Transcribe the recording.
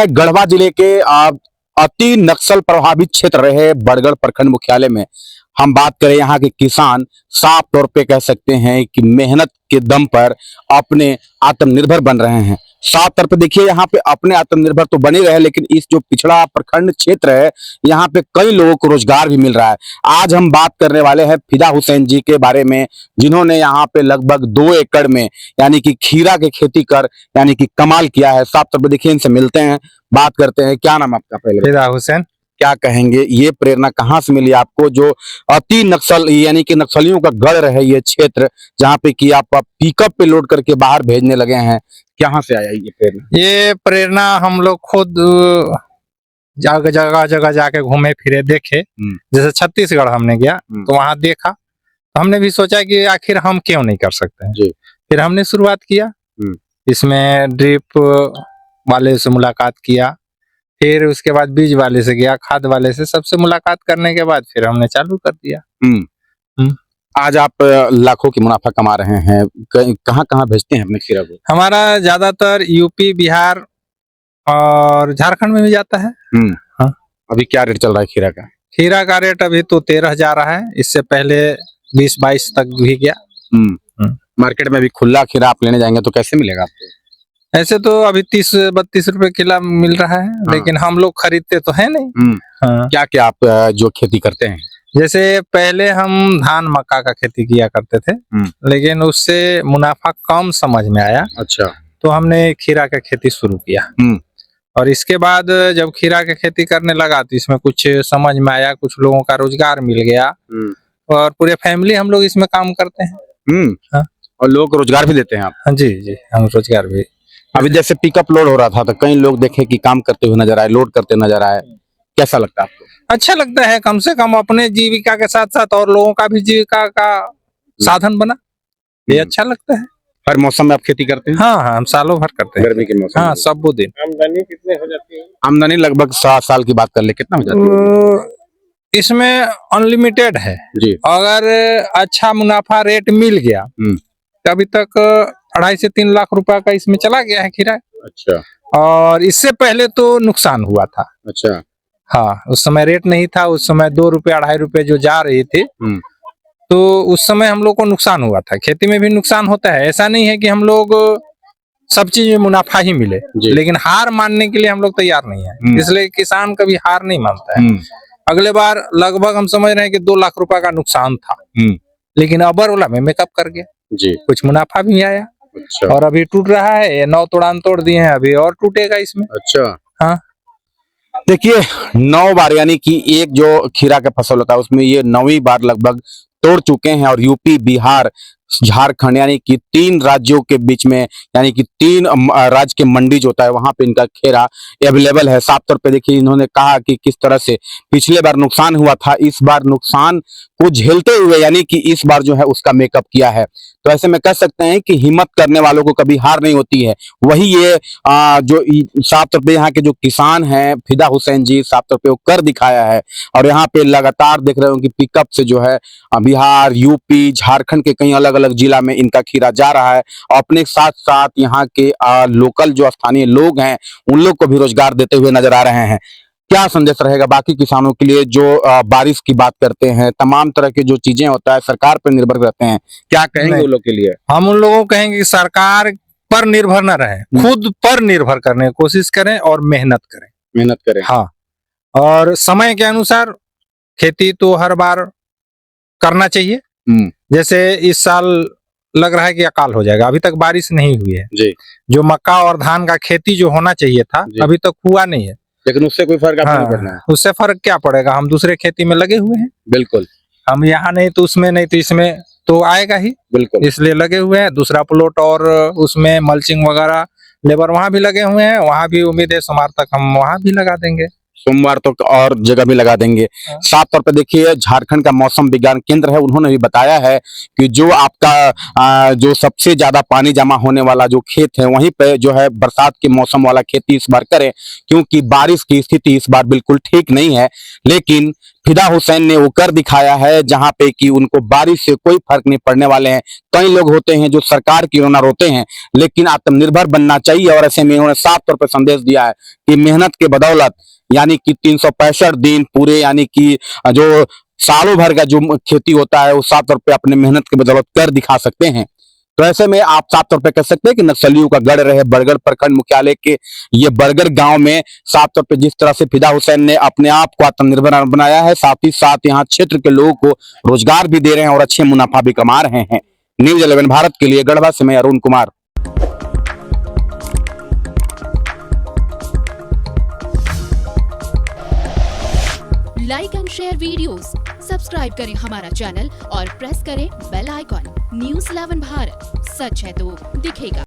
गढ़वा जिले के अति नक्सल प्रभावित क्षेत्र रहे बड़गढ़ प्रखंड मुख्यालय में हम बात करें, यहाँ के किसान साफ तौर पे कह सकते हैं कि मेहनत के दम पर अपने आत्मनिर्भर बन रहे हैं। साफ तौर पे देखिए, यहाँ पे अपने आत्मनिर्भर तो बने रहे, लेकिन इस जो पिछड़ा प्रखंड क्षेत्र है यहाँ पे कई लोगों को रोजगार भी मिल रहा है। आज हम बात करने वाले हैं फिदा हुसैन जी के बारे में, जिन्होंने यहाँ पे लगभग 2 एकड़ में यानी कि खीरा की खेती कर यानी कि कमाल किया है। साफ तौर पे देखिए, इनसे मिलते हैं, बात करते हैं। क्या नाम आपका? पहले फिदा हुसैन। क्या कहेंगे, ये प्रेरणा कहाँ से मिली आपको, जो अति नक्सल यानी कि नक्सलियों का गढ़ है ये क्षेत्र, जहाँ पे कि आप पिकअप पे लोड करके बाहर भेजने लगे हैं, कहाँ से आया ये प्रेरणा? ये प्रेरणा हम लोग खुद जगह जगह जगह जाके घूमे फिरे देखे। जैसे छत्तीसगढ़ हमने गया तो वहां देखा, तो हमने भी सोचा कि आखिर हम क्यों नहीं कर सकते हैं। जी। फिर हमने शुरुआत किया, इसमें ड्रिप वाले से मुलाकात किया, फिर उसके बाद बीज वाले से गया, खाद वाले से, सबसे मुलाकात करने के बाद फिर हमने चालू कर दिया। आज आप लाखों की मुनाफा कमा रहे हैं, कहाँ कहाँ भेजते हैं अपने खीरा को? हमारा ज्यादातर यूपी, बिहार और झारखंड में भी जाता है। हाँ। अभी क्या रेट चल रहा है खीरा का? खीरा का रेट अभी तो 13 जा रहा है, इससे पहले 20-22 तक भी गया। मार्केट में अभी खुला खीरा आप लेने जाएंगे तो कैसे मिलेगा आपको? ऐसे तो अभी 30-32 रुपए किलो मिल रहा है। हाँ। लेकिन हम लोग खरीदते तो है नहीं। हाँ। क्या क्या आप जो खेती करते हैं? जैसे पहले हम धान मक्का का खेती किया करते थे, लेकिन उससे मुनाफा कम समझ में आया। अच्छा। तो हमने खीरा का खेती शुरू किया, और इसके बाद जब खीरा की खेती करने लगा तो इसमें कुछ समझ में आया, कुछ लोगों का रोजगार मिल गया, और पूरे फैमिली हम लोग इसमें काम करते हैं। हाँ। और लोगों को रोजगार भी देते हैं आप? हाँ जी जी, हम रोजगार भी। अभी जैसे पिकअप लोड हो रहा था तो कई लोग देखे कि काम करते हुए नजर आए, लोड करते नजर आए, कैसा लगता है आपको? अच्छा लगता है, कम से कम अपने जीविका के साथ साथ और लोगों का भी जीविका का साधन बना, ये अच्छा लगता है। हर मौसम में आप खेती करते हैं? हाँ हाँ, हम सालों भर करते हैं। गर्मी के मौसम? हाँ, सब वो दिन। आमदनी कितने हो जाती है? आमदनी लगभग 7 साल की बात कर ले, कितना हो जाती है? इसमें अनलिमिटेड है जी। अगर अच्छा मुनाफा रेट मिल गया तो अभी तक 2.5 से 3 लाख रुपए का इसमें चला गया है खीरा। अच्छा। और इससे पहले तो नुकसान हुआ था। अच्छा। हाँ, उस समय रेट नहीं था, उस समय 2 रुपए 2.5 रुपए जो जा रहे थे, तो उस समय हम लोग को नुकसान हुआ था। खेती में भी नुकसान होता है, ऐसा नहीं है कि हम लोग सब चीज में मुनाफा ही मिले, लेकिन हार मानने के लिए हम लोग तैयार नहीं है। इसलिए किसान कभी हार नहीं मानता है। अगले बार लगभग हम समझ रहे हैं कि 2 लाख रुपए का नुकसान था, लेकिन अबर ओला में मेकअप कर गया जी, कुछ मुनाफा भी आया। अच्छा। और अभी टूट रहा है, 9 तोड़ान तोड़ दिए हैं, अभी और टूटेगा इसमें। अच्छा। हाँ, देखिए 9 बार यानी कि एक जो खीरा का फसल होता है उसमें ये 9वीं बार लगभग तोड़ चुके हैं, और यूपी, बिहार, झारखंड यानी कि 3 राज्यों के बीच में यानी कि 3 राज्य के मंडी जो होता है वहां पे इनका खीरा अवेलेबल है। साफ तौर पे देखिए, इन्होंने कहा कि किस तरह से पिछले बार नुकसान हुआ था, इस बार नुकसान को झेलते हुए यानी कि इस बार जो है उसका मेकअप किया है। तो ऐसे में कह सकते हैं कि हिम्मत करने वालों को कभी हार नहीं होती है। वही ये जो साफ तौर पे यहाँ के जो किसान हैं फिदा हुसैन जी, साफ तौर पे वो कर दिखाया है, और यहाँ पे लगातार देख रहे हो कि पिकअप से जो है बिहार, यूपी, झारखंड के कई अलग अलग जिला में इनका खीरा जा रहा है। अपने साथ साथ यहाँ के लोकल जो स्थानीय लोग हैं उन लोग को भी रोजगार देते हुए नजर आ रहे हैं। क्या संदेश रहेगा बाकी किसानों के लिए जो बारिश की बात करते हैं, तमाम तरह की जो चीजें होता है सरकार पर निर्भर रहते हैं, क्या कहेंगे उन लोग के लिए? हम उन लोगों को कहेंगे कि सरकार पर निर्भर न रहे, खुद पर निर्भर करने की कोशिश करें और मेहनत करें। हाँ, और समय के अनुसार खेती तो हर बार करना चाहिए। जैसे इस साल लग रहा है कि अकाल हो जाएगा, अभी तक बारिश नहीं हुई है जी। जो मक्का और धान का खेती जो होना चाहिए था अभी तक हुआ नहीं है, लेकिन उससे कोई फर्क नहीं पड़ना है। उससे फर्क क्या पड़ेगा, हम दूसरे खेती में लगे हुए हैं। बिल्कुल, हम यहाँ नहीं तो उसमें, नहीं तो इसमें तो आएगा ही। बिल्कुल, इसलिए लगे हुए हैं। दूसरा प्लॉट और उसमें मल्चिंग वगैरह लेबर वहाँ भी लगे हुए हैं, वहाँ भी उम्मीद है सोमवार तक हम वहाँ भी लगा देंगे। सोमवार तो और जगह भी लगा देंगे। हाँ। साफ तौर पे देखिए झारखंड का मौसम विज्ञान केंद्र है, उन्होंने भी बताया है कि जो आपका जो सबसे ज्यादा पानी जमा होने वाला जो खेत है वहीं पे जो है बरसात के मौसम वाला खेती इस बार करें, क्योंकि बारिश की स्थिति इस बार बिल्कुल ठीक नहीं है। लेकिन फिदा हुसैन ने वो कर दिखाया है जहां पे कि उनको बारिश से कोई फर्क नहीं पड़ने वाले हैं। कई लोग होते हैं जो सरकार की रोना रोते हैं, लेकिन आत्मनिर्भर बनना चाहिए और ऐसे में उन्होंने साफ तौर पर संदेश दिया है कि मेहनत के बदौलत यानी कि 365 दिन पूरे यानी कि जो सालों भर का जो खेती होता है वो साफ तौर पे अपने मेहनत के बदौलत कर दिखा सकते हैं। तो ऐसे में आप साफ तौर पे कह सकते हैं कि नक्सलियों का गढ़ रहे बरगढ़ प्रखंड मुख्यालय के ये बरगढ़ गांव में साफ तौर पे जिस तरह से फिदा हुसैन ने अपने आप को आत्मनिर्भर बनाया है, साथ ही साथ यहाँ क्षेत्र के लोगों को रोजगार भी दे रहे हैं और अच्छे मुनाफा भी कमा रहे हैं। न्यूज 11 भारत के लिए गढ़वा से मैं Arun Kumar. Like and share videos, subscribe करें हमारा चैनल और प्रेस करें बेल आइकॉन। न्यूज़ 11 भारत, सच है तो दिखेगा।